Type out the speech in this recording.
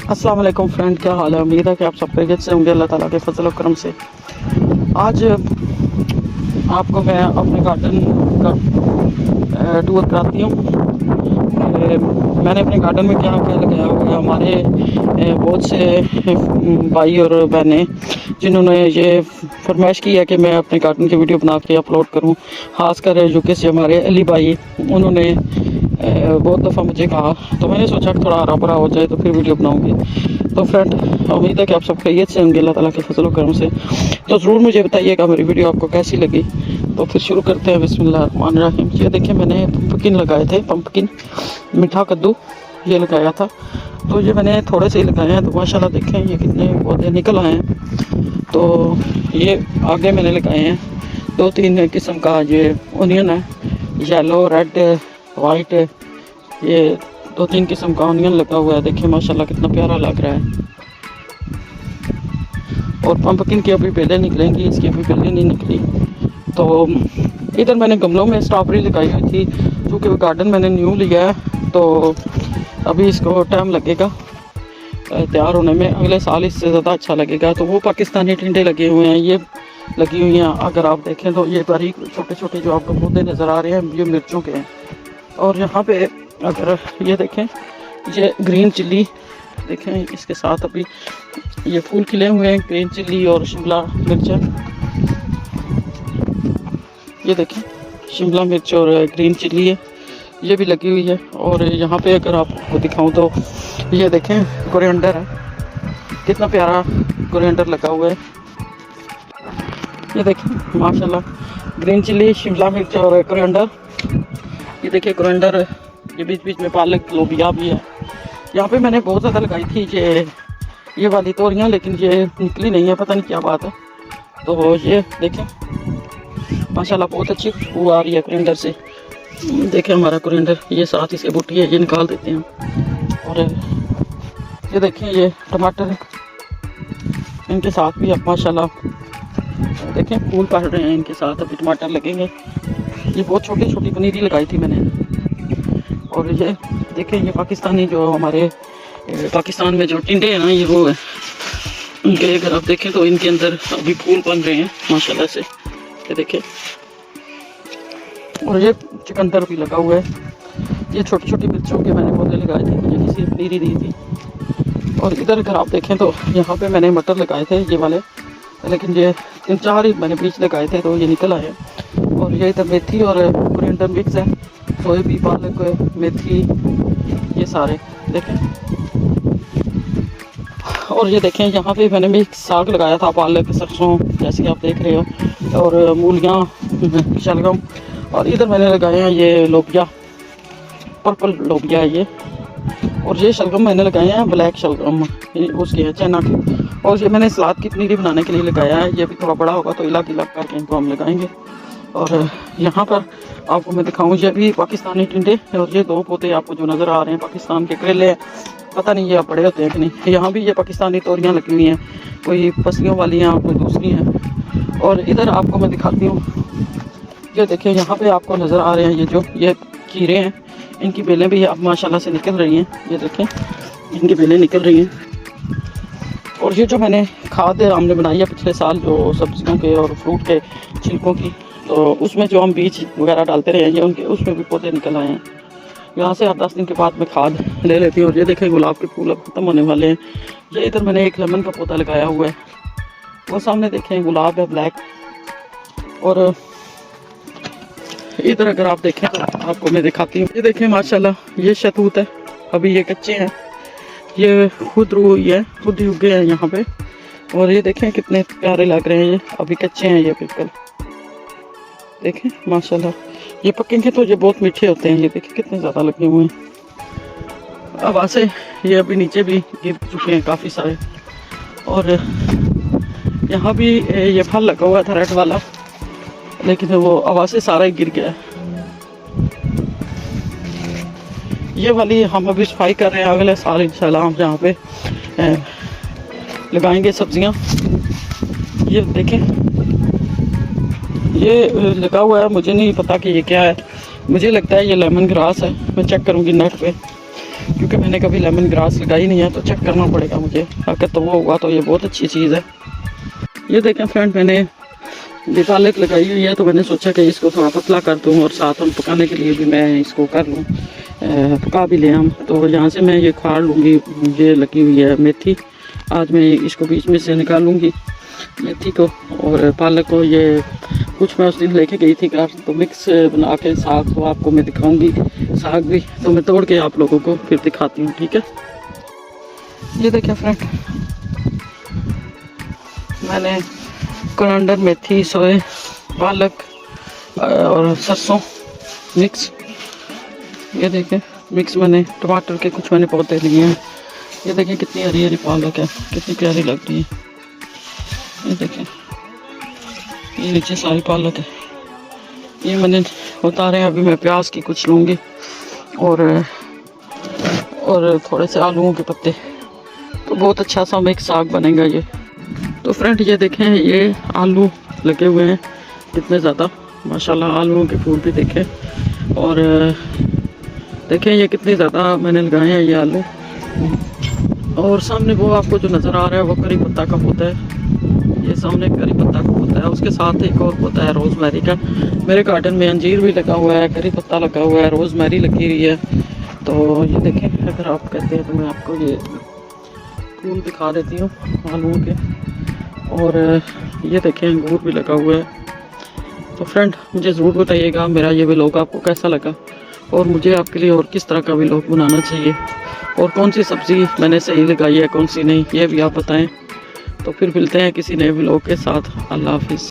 अस्सलाम वालेकुम फ्रेंड, क्या हाल है। उम्मीद है कि आप सब खैरियत से होंगे अल्लाह ताला के फजल करम से। आज आपको मैं अपने गार्डन का टूर कराती हूँ। मैंने अपने गार्डन में क्या क्या लगाया हुआ है। हमारे बहुत से भाई और बहनें जिन्होंने ये फरमाइश की है कि मैं अपने गार्डन की वीडियो बना के अपलोड करूँ, ख़ासकर यूके से हमारे अली भाई, उन्होंने बहुत दफ़ा मुझे कहा, तो मैंने सोचा कि थोड़ा हरा भरा हो जाए तो फिर वीडियो बनाऊंगी। तो फ्रेंड, उम्मीद है कि आप सब खैरियत से होंगे अल्लाह ताला के फजल करम से। तो ज़रूर मुझे बताइएगा मेरी वीडियो आपको कैसी लगी। तो फिर शुरू करते हैं। बिस्मिल्लाहिर्रहमानिर्रहीम। ये देखिए, मैंने पम्पकिन लगाए थे, पम्पकिन मीठा कद्दू ये लगाया था। तो ये मैंने थोड़े से ही लगाए हैं, तो माशाल्लाह देखें ये कितने पौधे निकल आए हैं। तो ये आगे मैंने लगाए हैं 2-3 किस्म का ये ओनियन है, येलो, रेड, वाइट, ये 2-3 किस्म का ऑनियन लगा हुआ है। देखिए माशाल्लाह कितना प्यारा लग रहा है। और पम्पकिन की अभी बेलें निकलेंगी, इसकी अभी बेलें नहीं निकली। तो इधर मैंने गमलों में स्ट्रॉबेरी लगाई हुई थी, क्योंकि गार्डन मैंने न्यू लिया है, तो अभी इसको टाइम लगेगा तैयार होने में। अगले साल इससे ज़्यादा अच्छा लगेगा। तो वो पाकिस्तानी टिंडे लगे हुए हैं, ये लगी हुई हैं। अगर आप देखें तो ये बारीक छोटे छोटे जो आपको पौधे नज़र आ रहे हैं, ये मिर्चों के हैं। और यहाँ पे अगर ये देखें, ये ग्रीन चिल्ली देखें, इसके साथ अभी ये फूल खिले हुए हैं, ग्रीन चिल्ली और शिमला मिर्च। ये देखें, शिमला मिर्च और ग्रीन चिल्ली है, ये भी लगी हुई है। और यहाँ पे अगर आपको दिखाऊं तो ये देखें, कोरिएंडर है, कितना प्यारा कोरिएंडर लगा हुआ है। ये देखें माशाल्लाह, ग्रीन चिल्ली, शिमला मिर्च और कोरिएंडर। ये देखिए कोरिएंडर, ये बीच बीच में पालक, लोबिया भी है। यहाँ पे मैंने बहुत ज़्यादा लगाई थी ये वाली तोरियाँ, लेकिन ये निकली नहीं है, पता नहीं क्या बात है। तो ये देखें माशाल्लाह बहुत अच्छी खुशबू आ रही है कोरिएंडर से। देखें हमारा कोरिएंडर, ये साथ ही से बूटी है, ये निकाल देते हैं। और ये देखें, ये टमाटर, इनके साथ भी अब माशाल्लाह देखें फूल पड़ रहे हैं, इनके साथ अभी टमाटर लगेंगे। ये बहुत छोटी छोटी पनीरी लगाई थी मैंने। और ये देखें, ये पाकिस्तानी जो हमारे पाकिस्तान में जो टिंडे हैं ना, ये वो है उनके, अगर आप देखें तो इनके अंदर अभी फूल बन रहे हैं माशाल्लाह से। ये देखें, और ये चुकंदर भी लगा हुआ है। ये छोटी छोटी मिर्चों के मैंने पौधे लगाए थे, मुझे किसी ने पनीरी दी थी। और इधर अगर आप देखें तो यहाँ पे मैंने मटर लगाए थे ये वाले, लेकिन ये 3-4 ही मैंने बीज लगाए थे, तो ये निकल आए। और ये इधर मेथी और कोरिएंडर मिक्स है, सोयाबी, पालक, मेथी, ये सारे देखें। और ये देखें, यहाँ पे मैंने भी साग लगाया था, पालक, सरसों, जैसे कि आप देख रहे हो, और मूलियाँ, शलगम। और इधर मैंने लगाए हैं ये लोबिया, पर्पल लोबिया है ये। और ये शलगम मैंने लगाए हैं, ब्लैक शलगम उसके हैं, चाइना के। और ये मैंने सलाद की पनीरी बनाने के लिए लगाया है। ये भी थोड़ा बड़ा होगा तो इलाक इलाक करके इनको हम लगाएंगे। और यहाँ पर आपको मैं दिखाऊँ, ये भी पाकिस्तानी टिंडे, और ये 2 पौधे आपको जो नज़र आ रहे हैं पाकिस्तान के करेले हैं, पता नहीं ये आप बड़े होते हैं कि नहीं। यहाँ भी ये पाकिस्तानी तोरियाँ लगी हुई हैं, कोई पसलियों वाली हैं, कोई दूसरी हैं। और इधर आपको मैं दिखाती हूँ, ये देखिए यहाँ पे आपको नज़र आ रहे हैं ये खीरे हैं, इनकी बेलें भी अब माशाल्लाह से निकल रही हैं। ये देखें, इनकी बेलें निकल रही हैं। और ये जो मैंने खाद हमने बनाई है पिछले साल, जो सब्जियों के और फ्रूट के छिलकों की, तो उसमें जो हम बीज वगैरह डालते रहे हैं, ये उनके उसमें भी पौधे निकल आए हैं। यहाँ से 8-10 दिन के बाद मैं खाद ले लेती हूँ। और ये देखें, गुलाब के फूल अब ख़त्म होने वाले हैं। ये इधर मैंने एक लेमन का पौधा लगाया हुआ है, वो सामने देखें गुलाब है, ब्लैक। और इधर अगर आप देखें तो आपको मैं दिखाती हूँ, ये देखें माशाल्लाह, ये शहतूत है, अभी ये कच्चे हैं, ये खुद हुई है, खुद ही उगे हैं यहाँ पे। और ये देखें कितने प्यारे लग रहे हैं, ये अभी कच्चे हैं, ये बिल्कुल देखें माशाल्लाह। ये पकेंगे तो ये बहुत मीठे होते हैं। ये देखें कितने ज़्यादा लगे हुए हैं। अब आसे ये अभी नीचे भी गिर चुके हैं काफ़ी सारे। और यहाँ भी ये फल लगा हुआ था रेड वाला, लेकिन वो आवाज़ से सारा ही गिर गया। ये वाली हम अभी सफाई कर रहे हैं, अगले साल इंशाल्लाह हम यहाँ पे लगाएंगे सब्जियाँ। ये देखें, ये लगा हुआ है, मुझे नहीं पता कि ये क्या है, मुझे लगता है ये लेमन ग्रास है, मैं चेक करूँगी नेट पे। क्योंकि मैंने कभी लेमन ग्रास लगाई नहीं है, तो चेक करना पड़ेगा मुझे। अगर तो वो हुआ तो ये बहुत अच्छी चीज़ है। ये देखें फ्रेंड, मैंने ये पालक लगाई हुई है, तो मैंने सोचा कि इसको थोड़ा पतला कर दूं और साथ हम पकाने के लिए भी मैं इसको कर लूँ, पका भी लें हम। तो यहाँ से मैं ये खाड़ लूँगी। ये लगी हुई है मेथी, आज मैं इसको बीच में से निकालूंगी मेथी को और पालक को। ये कुछ मैं उस दिन लेके गई थी घर, तो मिक्स बना के साग को आपको मैं दिखाऊंगी। साग भी तो मैं तोड़ के आप लोगों को फिर दिखाती हूँ, ठीक है। ये देखिए फ्रेंड, मैंने कोरिएंडर, मेथी, सोए, पालक और सरसों मिक्स, ये देखें मिक्स मैंने टमाटर के कुछ मैंने पौधे लिए हैं। ये देखें कितनी हरी हरी पालक है, कितनी प्यारी लग रही है। ये देखें, ये नीचे सारी पालक है। ये मैंने उतारे। अभी मैं प्याज की कुछ लूँगी और थोड़े से आलूओं के पत्ते, तो बहुत अच्छा सा मिक्स साग बनेगा ये। तो फ्रेंड ये देखें, ये आलू लगे हुए हैं कितने ज़्यादा, माशाल्लाह। आलूओं के फूल भी देखें और देखें ये कितने ज़्यादा मैंने लगाए हैं ये आलू। और सामने वो आपको जो नज़र आ रहा है वो करी पत्ता का पौधा है। ये सामने करी पत्ता का पौधा है, उसके साथ एक और पौधा है रोज़मेरी का। मेरे गार्डन में अंजीर भी लगा हुआ है, करी पत्ता लगा हुआ है, रोज़मेरी लगी हुई है। तो ये देखें, अगर आप कहते हैं तो मैं आपको ये फूल दिखा देती हूँ आलूओं के। और ये देखें अंगूर भी लगा हुआ है। तो फ्रेंड मुझे ज़रूर बताइएगा मेरा ये व्लॉग आपको कैसा लगा, और मुझे आपके लिए और किस तरह का व्लॉग बनाना चाहिए, और कौन सी सब्ज़ी मैंने सही लगाई है कौन सी नहीं, ये भी आप बताएं। तो फिर मिलते हैं किसी नए व्लॉग के साथ। अल्लाह हाफिज़।